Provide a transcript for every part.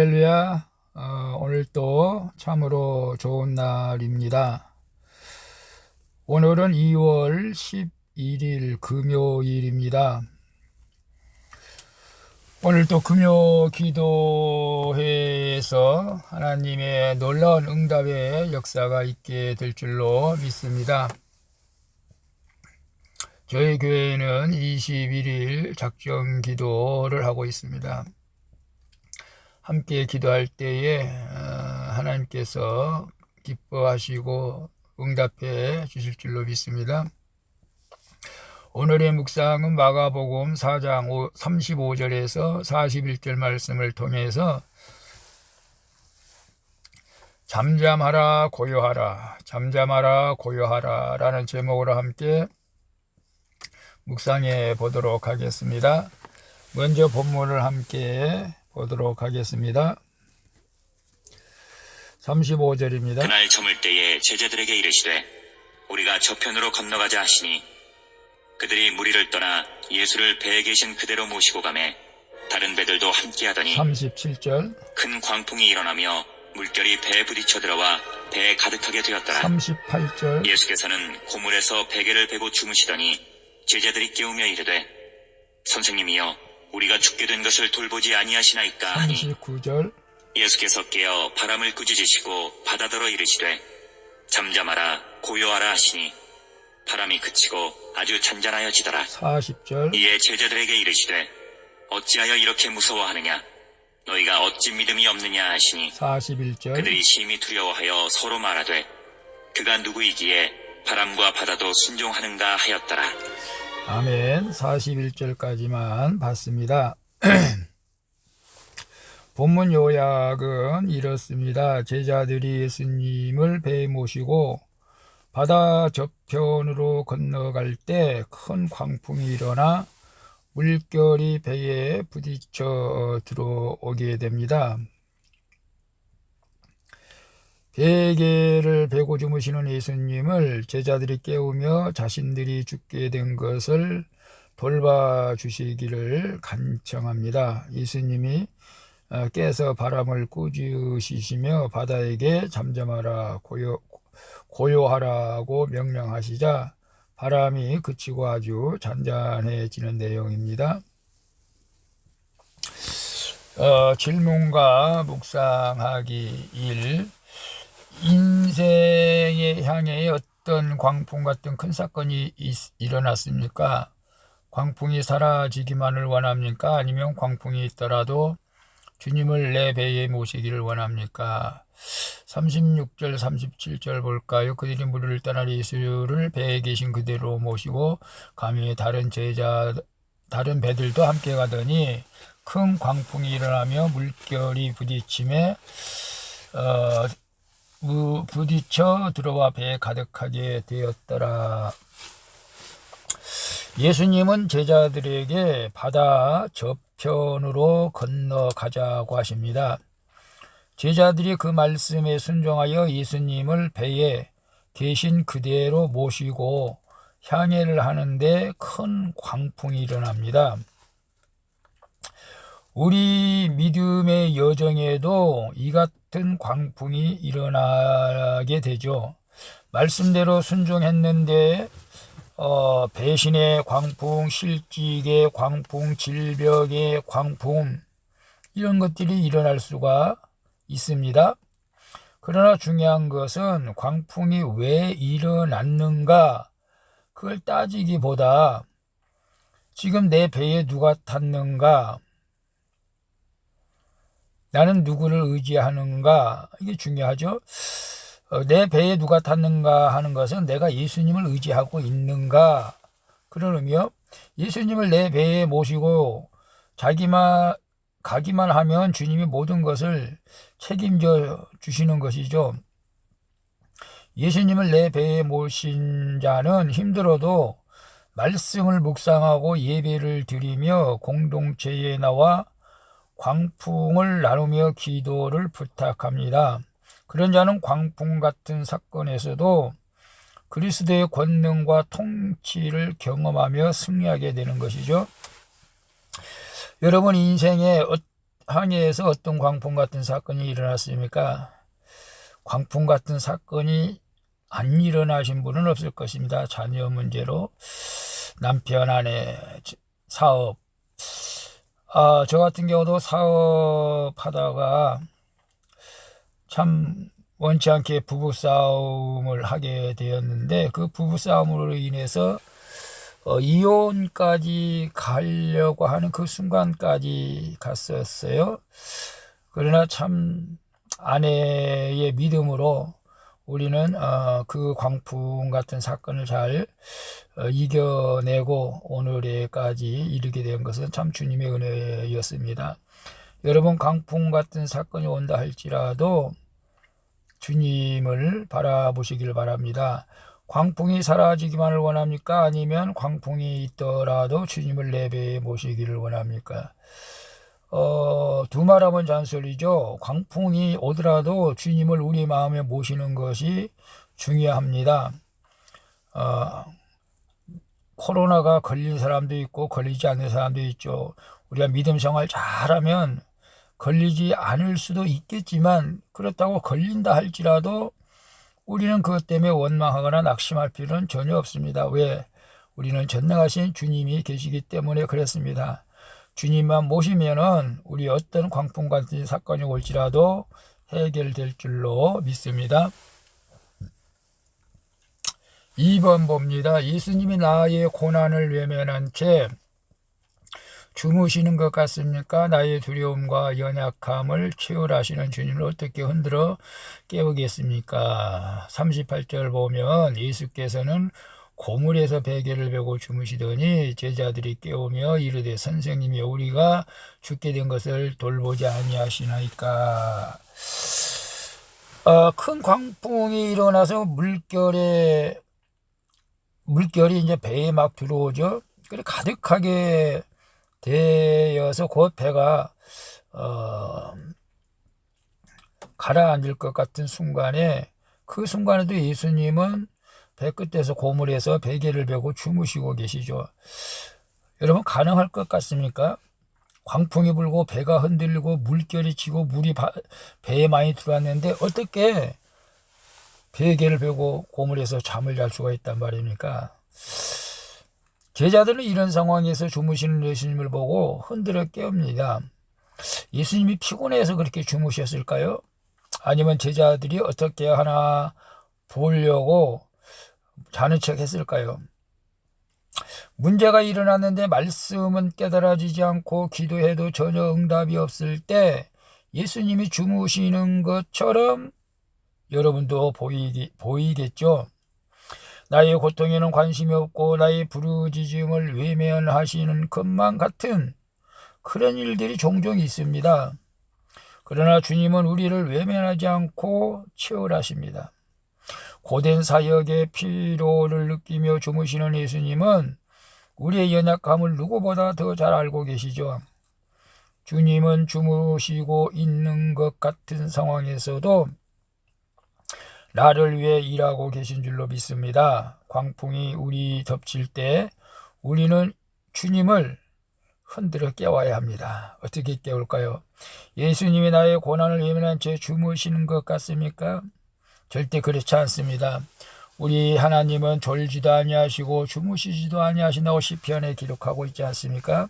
할렐루야. 오늘 또 참으로 좋은 날입니다. 오늘은 2월 11일 금요일입니다. 오늘 또 금요 기도회에서 하나님의 놀라운 응답의 역사가 있게 될 줄로 믿습니다. 저희 교회는 21일 작정 기도를 하고 있습니다. 함께 기도할 때에 하나님께서 기뻐하시고 응답해 주실 줄로 믿습니다. 오늘의 묵상은 마가복음 4장 35절에서 41절 말씀을 통해서 잠잠하라 고요하라 잠잠하라 고요하라 라는 제목으로 함께 묵상해 보도록 하겠습니다. 먼저 본문을 함께 보도록 하겠습니다. 35절입니다. 그날 저물 때에 제자들에게 이르시되 우리가 저편으로 건너가자 하시니 그들이 무리를 떠나 예수를 배에 계신 그대로 모시고 가매 다른 배들도 함께하더니 37절 큰 광풍이 일어나며 물결이 배에 부딪혀 들어와 배에 가득하게 되었더라. 38절 예수께서는 고물에서 베개를 베고 주무시더니 제자들이 깨우며 이르되 선생님이여 우리가 죽게 된 것을 돌보지 아니하시나이까 하니 39절 예수께서 깨어 바람을 꾸짖으시고 바다더러 이르시되 잠잠하라 고요하라 하시니 바람이 그치고 아주 잔잔하여지더라. 40절 이에 제자들에게 이르시되 어찌하여 이렇게 무서워하느냐 너희가 어찌 믿음이 없느냐 하시니 41절 그들이 심히 두려워하여 서로 말하되 그가 누구이기에 바람과 바다도 순종하는가 하였더라. 아멘. 41절까지만 봤습니다. 본문 요약은 이렇습니다. 제자들이 예수님을 배에 모시고 바다 저편으로 건너갈 때 큰 광풍이 일어나 물결이 배에 부딪혀 들어오게 됩니다. 베개를 베고 주무시는 예수님을 제자들이 깨우며 자신들이 죽게 된 것을 돌봐주시기를 간청합니다. 예수님이 깨서 바람을 꾸짖으시며 바다에게 잠잠하라 고요하라고 명령하시자 바람이 그치고 아주 잔잔해지는 내용입니다. 질문과 묵상하기 1. 인생의 향해 어떤 광풍 같은 큰 사건이 일어났습니까? 광풍이 사라지기만을 원합니까? 아니면 광풍이 있더라도 주님을 내 배에 모시기를 원합니까? 36절 37절 볼까요? 그들이 무리를 떠나 예수를 배에 계신 그대로 모시고 감히 다른 배들도 함께 가더니 큰 광풍이 일어나며 물결이 부딪혀 들어와 배에 가득하게 되었더라. 예수님은 제자들에게 바다 저편으로 건너가자고 하십니다. 제자들이 그 말씀에 순종하여 예수님을 배에 계신 그대로 모시고 향해를 하는데 큰 광풍이 일어납니다. 우리 믿음의 여정에도 이 같은 광풍이 일어나게 되죠. 말씀대로 순종했는데 배신의 광풍, 실직의 광풍, 질병의 광풍 이런 것들이 일어날 수가 있습니다. 그러나 중요한 것은 광풍이 왜 일어났는가 그걸 따지기보다 지금 내 배에 누가 탔는가, 나는 누구를 의지하는가, 이게 중요하죠. 내 배에 누가 탔는가 하는 것은 내가 예수님을 의지하고 있는가, 그런 의미요. 예수님을 내 배에 모시고 자기만 가기만 하면 주님이 모든 것을 책임져 주시는 것이죠. 예수님을 내 배에 모신 자는 힘들어도 말씀을 묵상하고 예배를 드리며 공동체에 나와 광풍을 나누며 기도를 부탁합니다. 그런 자는 광풍 같은 사건에서도 그리스도의 권능과 통치를 경험하며 승리하게 되는 것이죠. 여러분 인생에 항해에서 어떤 광풍 같은 사건이 일어났습니까? 광풍 같은 사건이 안 일어나신 분은 없을 것입니다. 자녀 문제로 남편, 아내, 사업. 저 같은 경우도 사업하다가 참 원치 않게 부부싸움을 하게 되었는데, 그 부부싸움으로 인해서 이혼까지 가려고 하는 그 순간까지 갔었어요. 그러나 참 아내의 믿음으로 우리는 그 광풍 같은 사건을 잘 이겨내고 오늘에까지 이르게 된 것은 참 주님의 은혜였습니다. 여러분, 광풍 같은 사건이 온다 할지라도 주님을 바라보시길 바랍니다. 광풍이 사라지기만을 원합니까? 아니면 광풍이 있더라도 주님을 내 배에 모시기를 원합니까? 두 말하면 잔소리죠. 광풍이 오더라도 주님을 우리 마음에 모시는 것이 중요합니다. 코로나가 걸린 사람도 있고 걸리지 않는 사람도 있죠. 우리가 믿음 생활 잘하면 걸리지 않을 수도 있겠지만, 그렇다고 걸린다 할지라도 우리는 그것 때문에 원망하거나 낙심할 필요는 전혀 없습니다. 왜? 우리는 전능하신 주님이 계시기 때문에 그렇습니다. 주님만 모시면은 우리 어떤 광풍 같은 사건이 올지라도 해결될 줄로 믿습니다. 2번 봅니다. 예수님이 나의 고난을 외면한 채 주무시는 것 같습니까? 나의 두려움과 연약함을 치유하시는 주님을 어떻게 흔들어 깨우겠습니까? 38절 보면 예수께서는 고물에서 베개를 베고 주무시더니 제자들이 깨우며 이르되 선생님이 우리가 죽게 된 것을 돌보지 아니하시나이까. 큰 광풍이 일어나서 물결이 이제 배에 막 들어오죠. 그래 가득하게 되어서 곧 배가 가라앉을 것 같은 순간에, 그 순간에도 예수님은 배 끝에서 고물에서 베개를 베고 주무시고 계시죠. 여러분, 가능할 것 같습니까? 광풍이 불고 배가 흔들리고 물결이 치고 물이 배에 많이 들어왔는데 어떻게 베개를 베고 고물에서 잠을 잘 수가 있단 말입니까? 제자들은 이런 상황에서 주무시는 예수님을 보고 흔들어 깨웁니다. 예수님이 피곤해서 그렇게 주무셨을까요? 아니면 제자들이 어떻게 하나 보려고 자는 척 했을까요? 문제가 일어났는데 말씀은 깨달아지지 않고 기도해도 전혀 응답이 없을 때 예수님이 주무시는 것처럼 여러분도 보이겠죠? 나의 고통에는 관심이 없고 나의 부르짖음을 외면하시는 것만 같은 그런 일들이 종종 있습니다. 그러나 주님은 우리를 외면하지 않고 치유하십니다. 고된 사역의 피로를 느끼며 주무시는 예수님은 우리의 연약함을 누구보다 더 잘 알고 계시죠. 주님은 주무시고 있는 것 같은 상황에서도 나를 위해 일하고 계신 줄로 믿습니다. 광풍이 우리 덮칠 때 우리는 주님을 흔들어 깨워야 합니다. 어떻게 깨울까요? 예수님이 나의 고난을 외면한 채 주무시는 것 같습니까? 절대 그렇지 않습니다. 우리 하나님은 졸지도 아니하시고 주무시지도 아니하신다고 시편에 기록하고 있지 않습니까?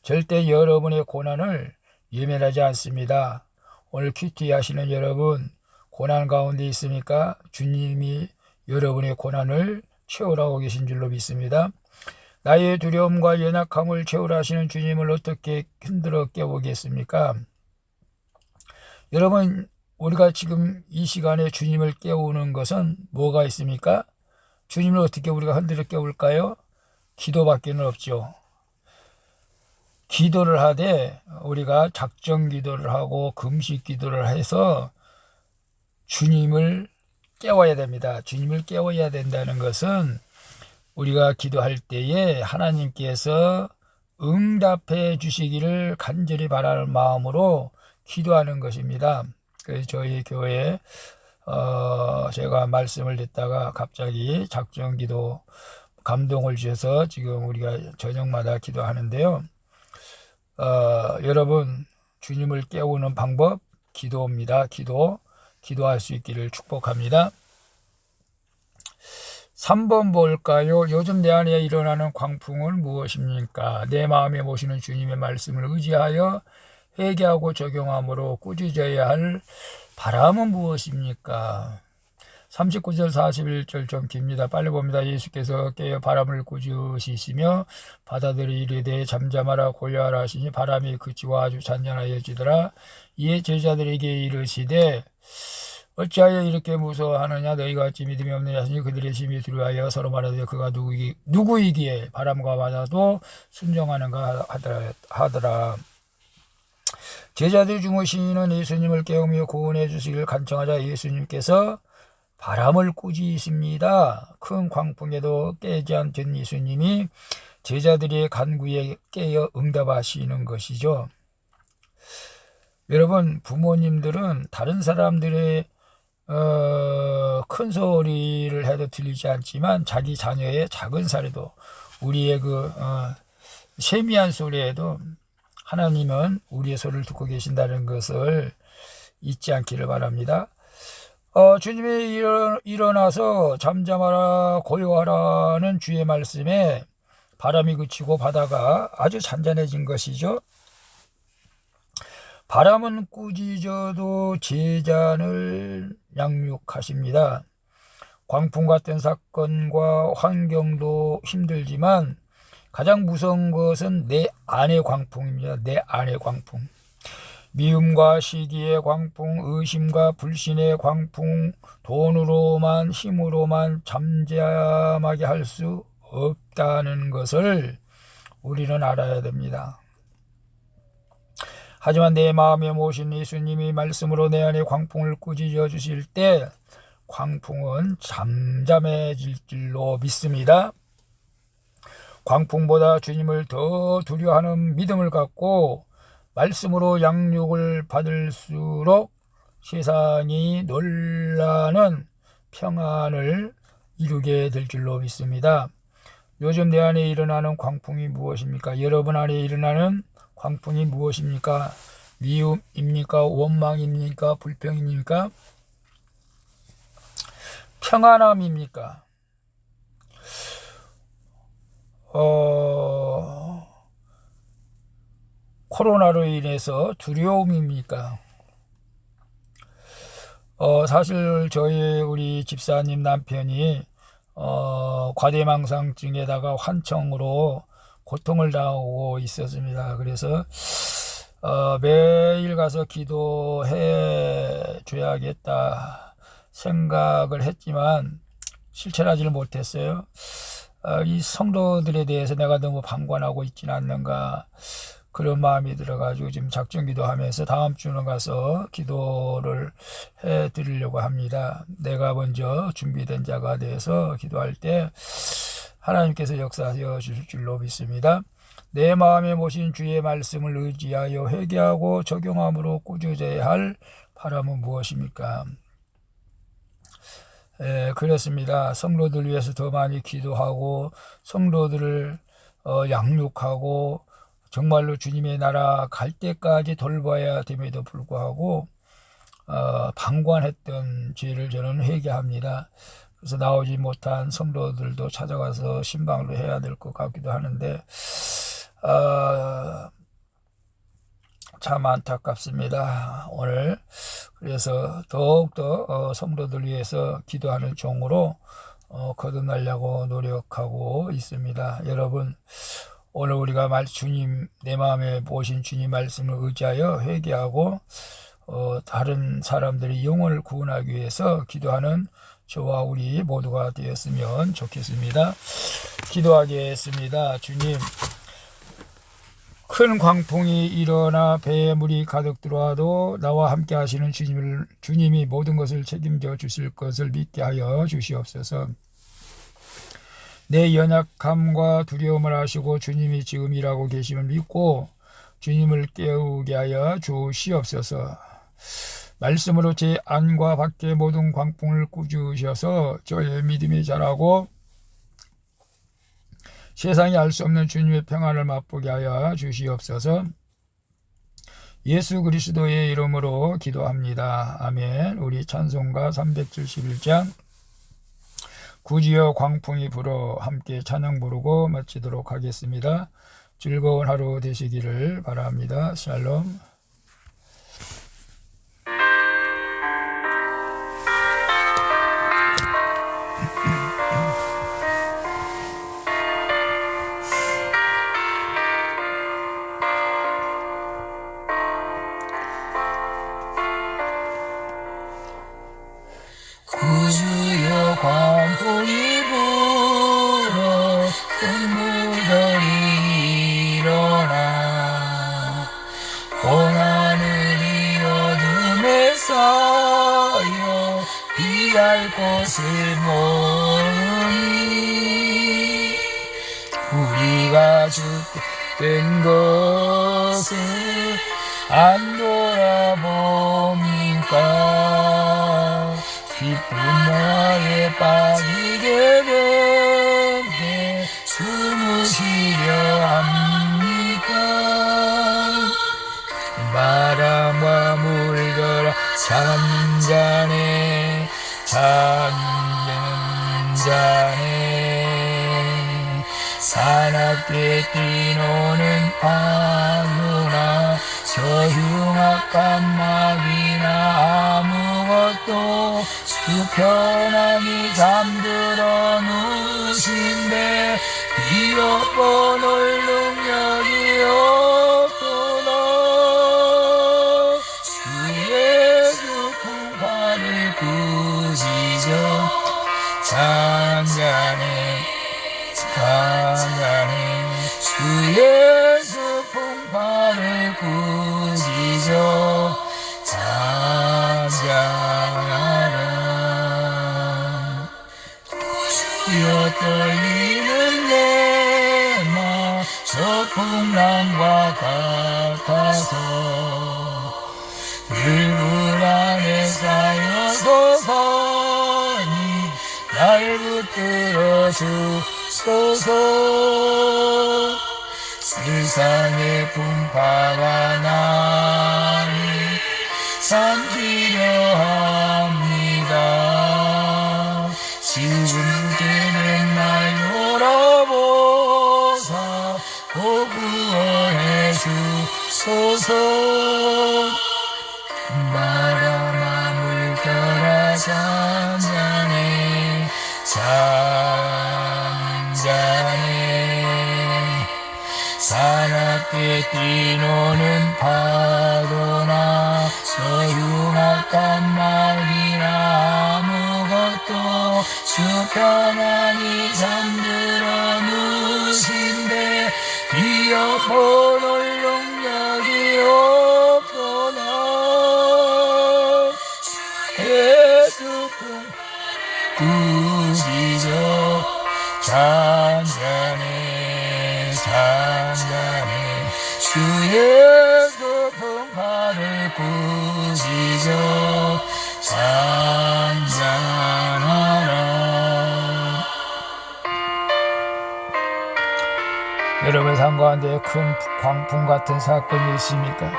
절대 여러분의 고난을 외면하지 않습니다. 오늘 큐티 하시는 여러분, 고난 가운데 있습니까? 주님이 여러분의 고난을 채우라고 계신 줄로 믿습니다. 나의 두려움과 연약함을 채우라 하시는 주님을 어떻게 흔들어 깨우겠습니까? 여러분, 우리가 지금 이 시간에 주님을 깨우는 것은 뭐가 있습니까? 주님을 어떻게 우리가 흔들어 깨울까요? 기도밖에는 없죠. 기도를 하되 우리가 작정 기도를 하고 금식 기도를 해서 주님을 깨워야 됩니다. 주님을 깨워야 된다는 것은 우리가 기도할 때에 하나님께서 응답해 주시기를 간절히 바라는 마음으로 기도하는 것입니다. 그래서 저희 교회에 제가 말씀을 듣다가 갑자기 작정 기도 감동을 주셔서 지금 우리가 저녁마다 기도하는데요. 여러분, 주님을 깨우는 방법, 기도입니다. 기도할 수 있기를 축복합니다. 3번 볼까요? 요즘 내 안에 일어나는 광풍은 무엇입니까? 내 마음에 모시는 주님의 말씀을 의지하여 회개하고 적용함으로 꾸짖어야 할 바람은 무엇입니까? 39절 41절 좀 깁니다. 빨리 봅니다. 예수께서 깨어 바람을 꾸짖으시며 바다들이 이르되 잠잠하라 고요하라 하시니 바람이 그치고 아주 잔잔하여지더라. 이에 제자들에게 이르시되 어찌하여 이렇게 무서워하느냐? 너희가 어찌 믿음이 없느냐 하시니 그들의 심히 두려워하여 서로 말하되 그가 누구이기에 바람과 바다도 순종하는가 하더라. 제자들이 주무시는 예수님을 깨우며 구원해 주시기를 간청하자 예수님께서 바람을 꾸짖으십니다. 큰 광풍에도 깨지 않던 예수님이 제자들의 간구에 깨어 응답하시는 것이죠. 여러분, 부모님들은 다른 사람들의 큰 소리를 해도 들리지 않지만 자기 자녀의 작은 소리도, 우리의 세미한 소리에도 하나님은 우리의 소리를 듣고 계신다는 것을 잊지 않기를 바랍니다. 주님이 일어나서 잠잠하라 고요하라는 주의 말씀에 바람이 그치고 바다가 아주 잔잔해진 것이죠. 바람은 꾸짖어도 제자를 양육하십니다. 광풍 같은 사건과 환경도 힘들지만 가장 무서운 것은 내 안의 광풍입니다. 내 안의 광풍. 미움과 시기의 광풍, 의심과 불신의 광풍, 돈으로만 힘으로만 잠잠하게 할 수 없다는 것을 우리는 알아야 됩니다. 하지만 내 마음에 모신 예수님이 말씀으로 내 안에 광풍을 꾸짖어 주실 때 광풍은 잠잠해질 줄로 믿습니다. 광풍보다 주님을 더 두려워하는 믿음을 갖고 말씀으로 양육을 받을수록 세상이 놀라는 평안을 이루게 될 줄로 믿습니다. 요즘 내 안에 일어나는 광풍이 무엇입니까? 여러분 안에 일어나는 광풍이 무엇입니까? 미움입니까? 원망입니까? 불평입니까? 평안함입니까? 코로나로 인해서 두려움입니까? 사실 우리 집사님 남편이 과대망상증에다가 환청으로 고통을 당하고 있었습니다. 그래서 매일 가서 기도해 줘야겠다 생각을 했지만 실천하지를 못했어요. 이 성도들에 대해서 내가 너무 방관하고 있지는 않는가, 그런 마음이 들어가지고 지금 작정기도 하면서 다음 주는 가서 기도를 해 드리려고 합니다. 내가 먼저 준비된 자가 돼서 기도할 때 하나님께서 역사하여 주실 줄로 믿습니다. 내 마음에 모신 주의 말씀을 의지하여 회개하고 적용함으로 꾸짖어야 할 바람은 무엇입니까? 그렇습니다. 성도들 위해서 더 많이 기도하고 성도들을 양육하고 정말로 주님의 나라 갈 때까지 돌봐야 됨에도 불구하고 방관했던 죄를 저는 회개합니다. 그래서 나오지 못한 성도들도 찾아가서 신방으로 해야 될 것 같기도 하는데 참 안타깝습니다. 오늘 그래서 더욱더 성도들 위해서 기도하는 종으로 거듭나려고 노력하고 있습니다. 여러분, 오늘 우리가 주님, 내 마음에 모신 주님 말씀을 의지하여 회개하고 다른 사람들의 영혼을 구원하기 위해서 기도하는 저와 우리 모두가 되었으면 좋겠습니다. 기도하겠습니다. 주님, 큰 광풍이 일어나 배에 물이 가득 들어와도 나와 함께 하시는 주님이 모든 것을 책임져 주실 것을 믿게 하여 주시옵소서. 내 연약함과 두려움을 아시고 주님이 지금 일하고 계심을 믿고 주님을 깨우게 하여 주시옵소서. 말씀으로 제 안과 밖의 모든 광풍을 꾸짖으셔서 저의 믿음이 자라고 세상이 알 수 없는 주님의 평안을 맛보게 하여 주시옵소서. 예수 그리스도의 이름으로 기도합니다. 아멘. 우리 찬송가 371장 구지어 광풍이 불어 함께 찬양 부르고 마치도록 하겠습니다. 즐거운 하루 되시기를 바랍니다. 샬롬. 구주여 광풍이 불어 큰 물결이 일어나 온 하늘이 어둠에 쌓여 피할 곳을 모르니 우리가 죽게 된 것을 안 돌아봅니까? 깊은 마에 빠지게 된데 주무시려 합니까? 바람과 물결아 잠든 자네 사납게 뛰노는 파도나 저 흉악한 마귀나 아무것도 주 편안히 잠들어 누신데 뛰어보는 능력이 없도다. 주의 풍파를 꾸짖어 잔잔해 주 예수 풍파를 꾸짖어 찬양하라. 주여 떨리는 내 맘 저 풍랑과 같아서 불불 안에 쌓여서서니 날 붙들어 주소서. 세상의 풍파가 나를 삼키려 합니다. 지금 되는 날 돌아보사 꼭 구원해 주소서. 바람아 물결아 잔잔해 사납게 뛰노는 파도나 저 흉악한 마귀나 아무것도 주 편안히 잠들어 누신데 뛰어보는 능력이 없도다. 예수 꾸짖어 잔잔해 주 예수 풍파를 꾸짖어 잔잔하라. 여러분 삶 가운데 큰 광풍 같은 사건이 있습니까?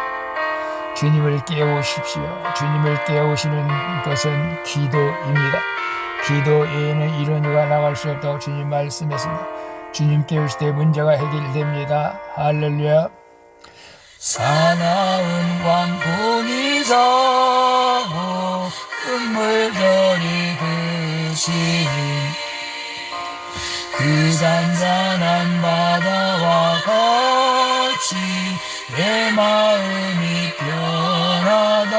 주님을 깨우십시오. 주님을 깨우시는 것은 기도입니다. 기도 외에는 이런 이유가 나갈 수 없다고 주님 말씀했습니다. 주님 깨우실 때 문제가 해결됩니다. 할렐루야. 사나운 광풍이 자고 큰 물결이 드시니 그 잔잔한 바다와 같이 내 마음이 편하다.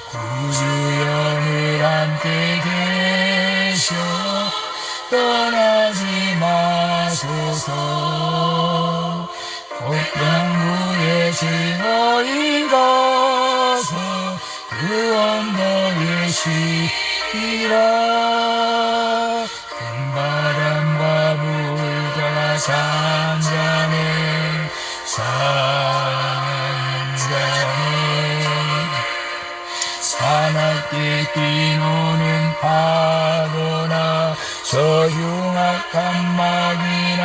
구주여 늘 함께 계셔 떠나지 마소서. 복병구에 즐거이 가서 그 언덕에 쉬리라. 바람과 물결아 잔잔해 사납게 뛰노는 파도나 저 흉악한 마귀나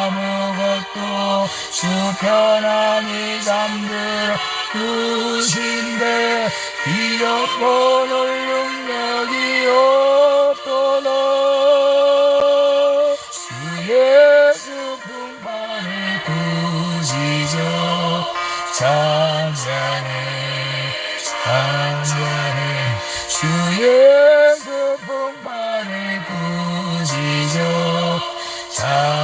아무것도 주 편안히 잠들어 누신데 비록 오늘 능력이 없도다 주의 풍만을 꾸짖어 찬양해 찬양해 주의 풍만을 꾸짖어 찬양해